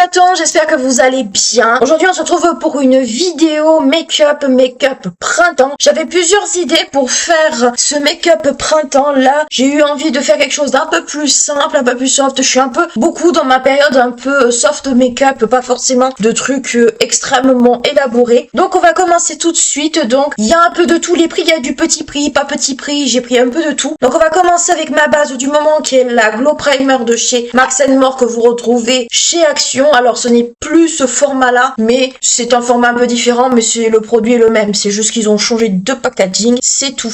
chaton, j'espère que vous allez bien. Aujourd'hui on se retrouve pour une vidéo make-up printemps. J'avais plusieurs idées pour faire ce make-up printemps. Là j'ai eu envie de faire quelque chose d'un peu plus simple, un peu plus soft. Je suis un peu beaucoup dans ma période un peu soft make-up, pas forcément de trucs extrêmement élaborés. Donc on va commencer tout de suite. Donc il y a un peu de tous les prix, il y a du petit prix, pas petit prix, j'ai pris un peu de tout. Donc on va commencer avec ma base du moment qui est la Glow Primer de chez Max & More que vous retrouvez chez Action. Alors ce n'est plus ce format là, mais c'est un format un peu différent, mais c'est le produit est le même, c'est juste qu'ils ont changé de packaging, c'est tout.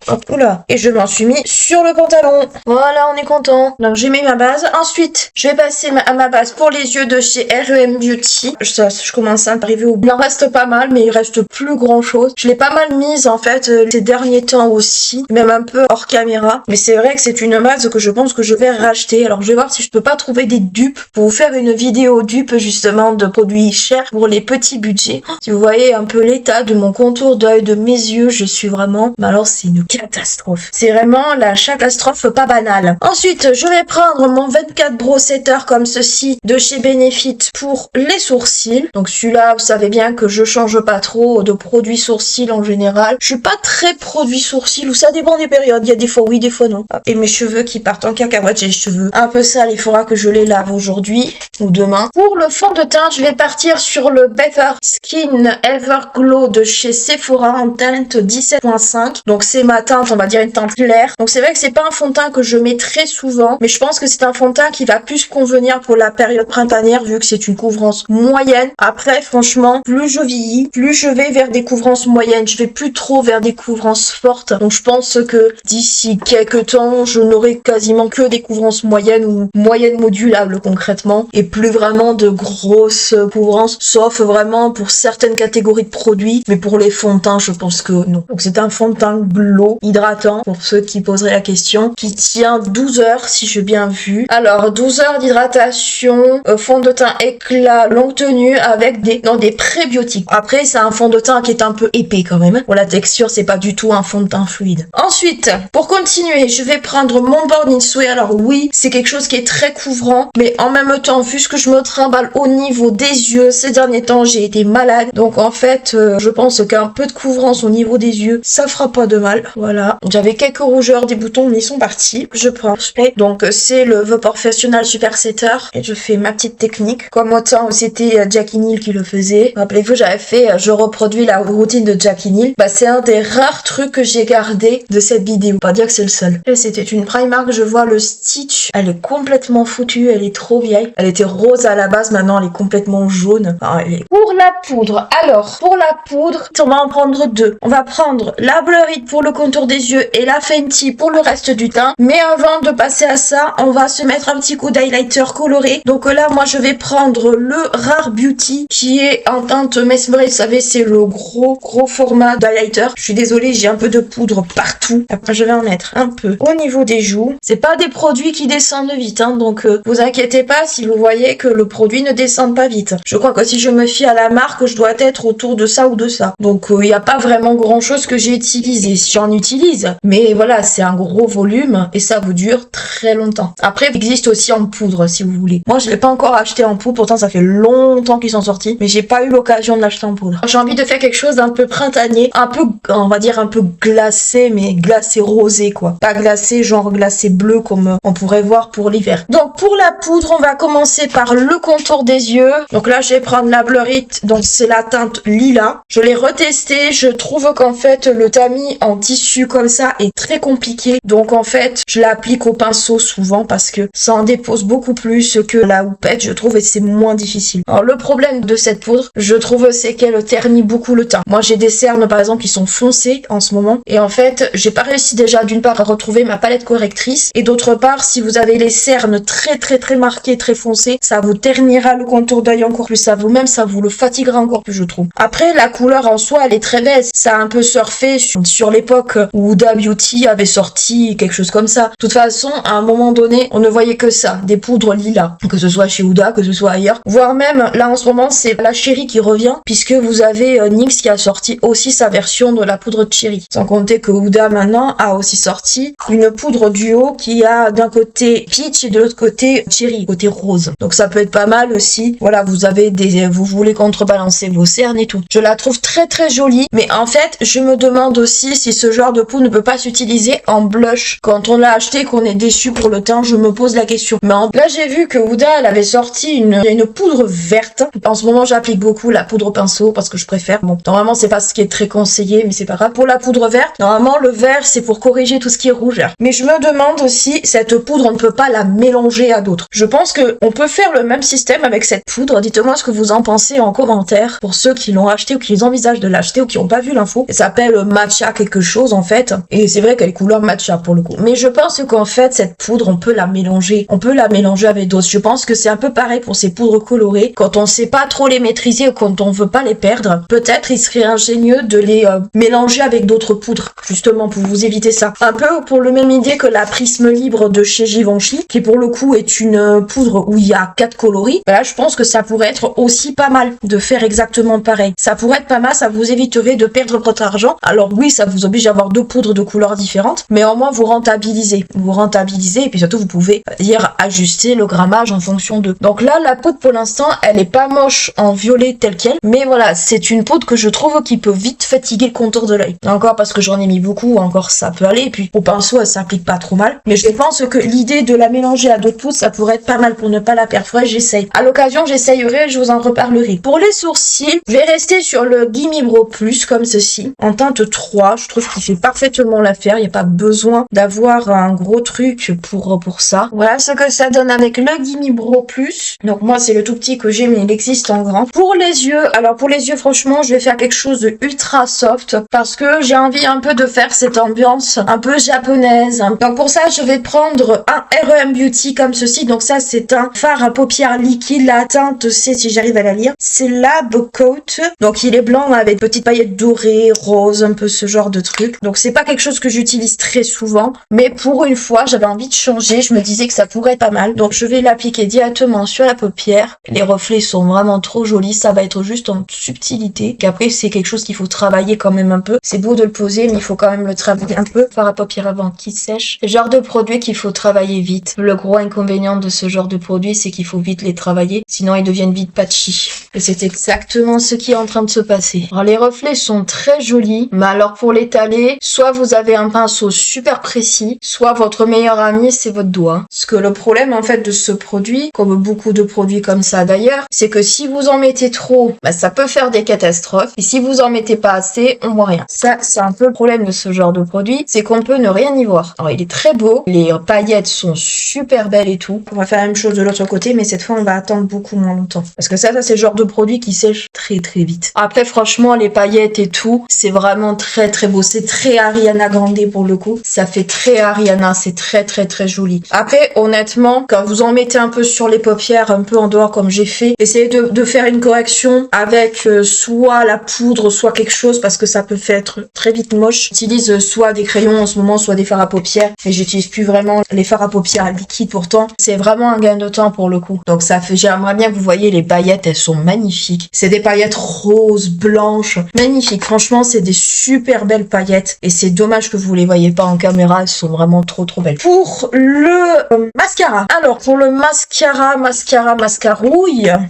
Hop là, et je m'en suis mis sur le pantalon. Voilà, on est content. Donc j'ai mis ma base. Ensuite je vais passer à ma base pour les yeux de chez R.E.M. Beauty. Je commence à arriver au bout. Il en reste pas mal, mais il reste plus grand chose. Je l'ai pas mal mise en fait ces derniers temps aussi, même un peu hors caméra, mais c'est vrai que c'est une base que je pense que je vais racheter. Alors je vais voir si je peux pas trouver des dupes pour vous faire une vidéo dupe justement de produits chers pour les petits budgets. Si vous voyez un peu l'état de mon contour d'œil, de mes yeux, je suis vraiment, mais alors c'est une catastrophe. C'est vraiment la catastrophe pas banale. Ensuite je vais prendre mon 24 Brow Setter comme ceci de chez Benefit pour les sourcils. Donc celui-là vous savez bien que je change pas trop de produits sourcils en général. Je suis pas très produit sourcils, ou ça dépend des périodes, il y a des fois oui, des fois non. Et mes cheveux qui partent en cacahuète, j'ai les cheveux un peu sales, il faudra que je les lave aujourd'hui ou demain. Pour le fond de teint, je vais partir sur le Better Skin Everglow de chez Sephora en teinte 17.5. Donc c'est ma teinte, on va dire une teinte claire. Donc c'est vrai que c'est pas un fond de teint que je mets très souvent, mais je pense que c'est un fond de teint qui va plus convenir pour la période printanière vu que c'est une couvrance moyenne. Après franchement, plus je vieillis, plus je vais vers des couvrances moyennes. Je vais plus trop vers des couvrances fortes. Donc je pense que d'ici quelques temps, je n'aurai quasiment que des couvrances moyennes ou moyennes modulables concrètement, et plus vraiment de grosses couvrances, sauf vraiment pour certaines catégories de produits, mais pour les fonds de teint, je pense que non. Donc c'est un fond de teint glow hydratant, pour ceux qui poseraient la question, qui tient 12 heures si j'ai bien vu. Alors 12 heures d'hydratation, fond de teint éclat longue tenue avec des prébiotiques. Après c'est un fond de teint qui est un peu épais quand même. Pour la texture, c'est pas du tout un fond de teint fluide. Ensuite, pour continuer, je vais prendre mon Born in Sway. Alors oui, c'est quelque chose qui est très couvrant, mais en même temps, vu ce que je me trimballe au niveau des yeux, ces derniers temps, j'ai été malade. Donc en fait, je pense qu'un peu de couvrance au niveau des yeux, ça fera pas de mal. Voilà. J'avais quelques rougeurs, des boutons, mais ils sont partis. Je prends un spray. Donc c'est le The Professional Super Setter. Et je fais ma petite technique. Comme autant où c'était Jackie Neal qui le faisait. Rappelez-vous, j'avais fait, je reproduis la routine de Jackie Neal. Bah c'est un des rares trucs que j'ai gardé de cette vidéo. Pas dire que c'est le seul. Et c'était une Primark, je vois le Stitch. Elle est complètement foutue, elle est trop vieille. Elle était rose à la base, maintenant elle est complètement jaune. Enfin, Pour la poudre, alors, pour la poudre, on va en prendre deux. On va prendre la Blur It pour le contour des yeux et la Fenty pour le reste du teint. Mais avant de passer à ça, on va se mettre un petit coup d'highlighter coloré. Donc là, moi je vais prendre le Rare Beauty qui est en teinte Mesmeraude. Vous savez, c'est le gros format d'highlighter. Je suis désolée, j'ai un peu de poudre partout. Après, je vais en mettre un peu au niveau des joues. C'est pas des produits qui descendent vite, hein, donc vous inquiétez pas si vous voyez que le produit ne descend pas vite. Je crois que si je me fie à la marque, je dois être autour de ça ou de ça. Donc il n'y a pas vraiment grand chose que j'ai utilisé. J'en utilise, mais voilà, c'est un gros volume et ça vous dure très longtemps. Après, il existe aussi en poudre si vous voulez. Moi, je l'ai pas encore acheté en poudre, pourtant ça fait longtemps qu'ils sont sortis, mais j'ai pas eu l'occasion de l'acheter en poudre. J'ai envie de faire quelque chose d'un peu printanier, un peu, on va dire un peu glacé, mais glacé rosé quoi. Pas glacé genre glacé bleu comme on pourrait voir pour l'hiver. Donc pour la poudre, on va commencer par le contour des yeux. Donc là, je vais prendre la Blur It, donc c'est la teinte lilas. Je l'ai retesté, je trouve qu'en fait le tamis en tissu comme ça est très compliqué. Donc en fait, je l'applique au pinceau souvent parce que ça en dépose beaucoup plus que la houppette, je trouve, et c'est moins difficile. Alors le problème de cette poudre, je trouve, c'est qu'elle ternit beaucoup le teint. Moi, j'ai des cernes par exemple qui sont foncées en ce moment et en fait, j'ai pas réussi déjà d'une part à retrouver ma palette correctrice et d'autre part, si vous avez les cernes très marquées, très foncées, ça vous ternira le contour d'œil encore plus, ça vous le fatiguera encore plus, je trouve. Après, la couleur en soi, elle est très belle. Ça a un peu surfé sur l'époque où Huda Beauty avait sorti quelque chose comme ça. De toute façon, à un moment donné, on ne voyait que ça, des poudres lilas, que ce soit chez Huda, que ce soit ailleurs. Voire même, là en ce moment, c'est la Cherry qui revient, puisque vous avez NYX qui a sorti aussi sa version de la poudre de Cherry. Sans compter que Huda maintenant a aussi sorti une poudre duo qui a d'un côté peach et de l'autre côté cherry, côté rose. Donc ça peut être pas mal aussi. Voilà, vous voulez contrebalancer vos cernes et tout. Je la trouve très très jolie, mais en fait, je me demande aussi si ce genre de poudre ne peut pas s'utiliser en blush. Quand on l'a acheté, qu'on est déçu pour le teint, je me pose la question. Mais là, j'ai vu que Huda, elle avait sorti une poudre verte. En ce moment, j'applique beaucoup la poudre pinceau parce que je préfère. Bon, normalement, c'est pas ce qui est très conseillé, mais c'est pas grave. Pour la poudre verte, normalement, le vert, c'est pour corriger tout ce qui est rougeur. Mais je me demande aussi, cette poudre, on ne peut pas la mélanger à d'autres. Je pense que on peut faire le même système avec cette poudre. Dites-moi ce que vous en pensez en commentaire pour ceux qui l'ont acheté ou qui envisagent de l'acheter ou qui n'ont pas vu l'info. Elle s'appelle matcha quelque chose en fait. Et c'est vrai qu'elle est couleur matcha pour le coup. Mais je pense qu'en fait, cette poudre, on peut la mélanger. On peut la mélanger avec d'autres. Je pense que c'est un peu pareil pour ces poudres colorées. Quand on sait pas trop les maîtriser ou quand on veut pas les perdre, peut-être il serait ingénieux de les mélanger avec d'autres poudres, justement pour vous éviter ça. Un peu pour le même idée que la Prisme Libre de chez Givenchy, qui pour le coup est une poudre où il y a 4 coloris. Là, je pense que ça pourrait être aussi pas mal de faire exactement pareil. Ça pourrait être pas mal, ça vous éviterait de perdre votre argent. Alors oui, ça vous oblige à avoir 2 poudres de couleurs différentes, mais au moins vous rentabilisez. Vous rentabilisez et puis surtout vous pouvez dire ajuster le grammage en fonction de. Donc là, la poudre pour l'instant, elle est pas moche en violet tel quel, mais voilà, c'est une poudre que je trouve qui peut vite fatiguer le contour de l'œil. Encore parce que j'en ai mis beaucoup, encore ça peut aller, et puis au pinceau, elle s'applique pas trop mal. Mais je pense que l'idée de la mélanger à d'autres poudres, ça pourrait être pas mal pour ne pas la perforer, j'essaye. À l'occasion, j'essayerai, je vous en reparlerai. Pour les sourcils, je vais rester sur le Gimme Brow Plus, comme ceci, en teinte 3. Je trouve qu'il fait parfaitement l'affaire, il n'y a pas besoin d'avoir un gros truc pour ça. Voilà ce que ça donne avec le Gimme Brow Plus. Donc moi, c'est le tout petit que j'ai, mais il existe en grand. Pour les yeux, alors pour les yeux, franchement, je vais faire quelque chose de ultra soft, parce que j'ai envie un peu de faire cette ambiance un peu japonaise. Donc pour ça, je vais prendre un R.E.M. Beauty comme ceci. Donc ça, c'est un fard à paupières liquide. La teinte, c'est, si j'arrive à la lire, c'est Lab Coat. Donc il est blanc avec petites paillettes dorées, roses, un peu ce genre de truc. Donc c'est pas quelque chose que j'utilise très souvent, mais pour une fois, j'avais envie de changer. Je me disais que ça pourrait être pas mal. Donc je vais l'appliquer directement sur la paupière. Les reflets sont vraiment trop jolis. Ça va être juste en subtilité. Qu'après, c'est quelque chose qu'il faut travailler quand même un peu. C'est beau de le poser, mais il faut quand même le travailler un peu. Fard à paupières avant qui sèche. Le genre de produit qu'il faut travailler vite. Le gros inconvénient de ce genre de produit, c'est qu'il faut vite les travailler. Sinon, ils deviennent vite patchy. Et c'est exactement ce qui est en train de se passer. Alors, les reflets sont très jolis. Mais alors, pour l'étaler, soit vous avez un pinceau super précis, soit votre meilleur ami, c'est votre doigt. Parce que le problème, en fait, de ce produit, comme beaucoup de produits comme ça d'ailleurs, c'est que si vous en mettez trop, bah, ça peut faire des catastrophes. Et si vous en mettez pas assez, on voit rien. Ça, c'est un peu le problème de ce genre de produit, c'est qu'on peut ne rien y voir. Alors, il est très beau. Les paillettes sont super belles et tout. On va faire la même chose de l'autre côté, mais cette fois, on va attendre beaucoup moins longtemps. Parce que ça, c'est le genre de produit qui sèche très très vite. Après, franchement, les paillettes et tout, c'est vraiment très très beau. C'est très Ariana Grande pour le coup. Ça fait très Ariana, c'est très très très joli. Après, honnêtement, quand vous en mettez un peu sur les paupières, un peu en dehors comme j'ai fait, essayez de faire une correction avec soit la poudre, soit quelque chose, parce que ça peut faire très vite moche. J'utilise soit des crayons en ce moment, soit des fards à paupières, mais j'utilise plus vraiment les fards à paupières liquides pourtant. C'est vraiment un gain de temps pour le coup. Donc ça fait, j'aimerais bien que vous voyez les paillettes, elles sont magnifiques. C'est des paillettes roses, blanches, magnifiques. Franchement, c'est des super belles paillettes et c'est dommage que vous les voyez pas en caméra, elles sont vraiment trop trop belles. Pour le mascara. Alors pour le mascarouille,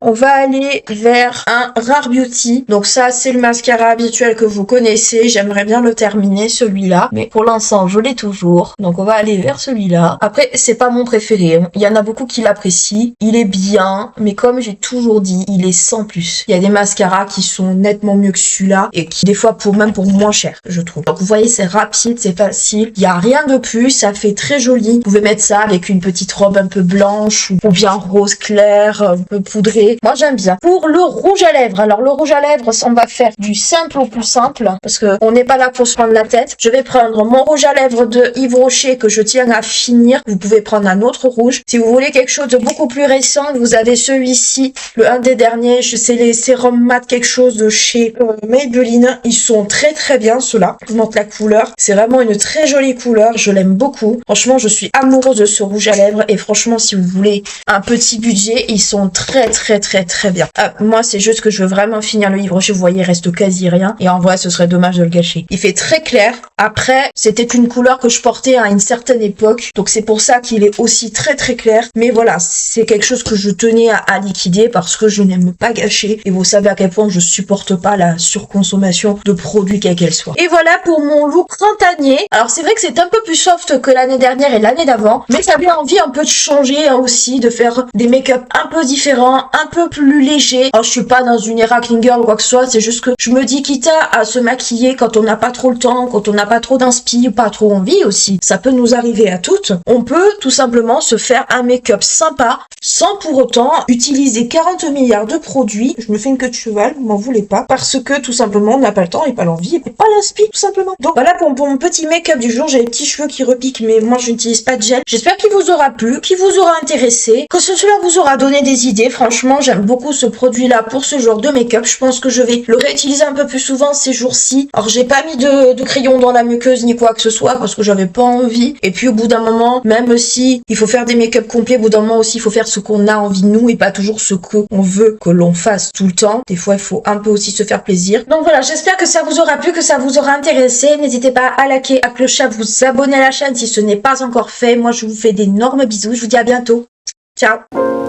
on va aller vers un Rare Beauty. Donc ça, c'est le mascara habituel que vous connaissez. J'aimerais bien le terminer, celui-là. Mais pour l'instant, je l'ai toujours. Donc on va aller vers celui-là. Après, c'est pas mon préféré. Il y en a beaucoup qui l'apprécient. Il est bien, mais comme j'ai toujours dit, il est sans plus. Il y a des mascaras qui sont nettement mieux que celui-là et qui, des fois, même pour moins cher, je trouve. Donc vous voyez, c'est rapide, c'est facile. Il y a rien de plus. Ça fait très joli. Vous pouvez mettre ça avec une petite robe un peu blanche ou bien rose clair, un peu poudré. Moi, j'aime bien. Pour le rouge à lèvres. Alors, le rouge à lèvres, on va faire du simple au plus simple parce que on n'est pas là pour se prendre la tête. Je vais prendre mon rouge à lèvres de Yves Rocher que je tiens à finir. Vous pouvez prendre un autre rouge. Si vous voulez quelque chose de beaucoup plus récent, vous avez celui-ci, un des derniers. Je sais les sérums mat quelque chose de chez Maybelline. Ils sont très très bien ceux-là. Je vous montre la couleur. C'est vraiment une très jolie couleur. Je l'aime beaucoup. Franchement, je suis amoureuse de ce rouge à lèvres et franchement, si vous voulez un petit budget, ils sont très très très très bien. Moi, c'est juste que je veux vraiment finir le Yves Rocher. Vous voyez, il reste quasi rien et en vrai, ce serait dommage de le gâcher. Il fait très clair. Après, c'était une couleur que je portais à une certaine époque, donc c'est pour ça qu'il est aussi très très clair. Mais voilà, c'est quelque chose chose que je tenais à liquider parce que je n'aime pas gâcher. Et vous savez à quel point je supporte pas la surconsommation de produits quelle qu'elle soit. Et voilà pour mon look printanier. Alors c'est vrai que c'est un peu plus soft que l'année dernière et l'année d'avant, mais ça avait envie un peu de changer aussi, de faire des make-up un peu différents, un peu plus légers. Alors je suis pas dans une era clean girl ou quoi que ce soit, c'est juste que je me dis quitte à se maquiller quand on n'a pas trop le temps, quand on n'a pas trop d'inspi ou pas trop envie aussi, ça peut nous arriver à toutes, on peut tout simplement se faire un make-up sympa sans pour autant utiliser 40 milliards de produits. Je me fais une queue de cheval, m'en voulez pas, parce que tout simplement on n'a pas le temps et pas l'envie et pas l'inspi tout simplement. Donc voilà pour mon petit make-up du jour. J'ai les petits cheveux qui repiquent mais moi je n'utilise pas de gel. J'espère qu'il vous aura plu, qu'il vous aura intéressé, que cela vous aura donné des idées. Franchement j'aime beaucoup ce produit là pour ce genre de make-up. Je pense que je vais le réutiliser un peu plus souvent ces jours-ci. Alors j'ai pas mis de crayon dans la muqueuse ni quoi que ce soit parce que j'avais pas envie. Et puis au bout d'un moment, même si il faut faire des make-up complets, au bout d'un moment aussi il faut faire ce qu'on a envie de nous et pas toujours ce qu'on veut que l'on fasse tout le temps. Des fois il faut un peu aussi se faire plaisir. Donc voilà, j'espère que ça vous aura plu, que ça vous aura intéressé. N'hésitez pas à liker, à clocher, à vous abonner à la chaîne si ce n'est pas encore fait. Moi je vous fais d'énormes bisous, je vous dis à bientôt. Ciao.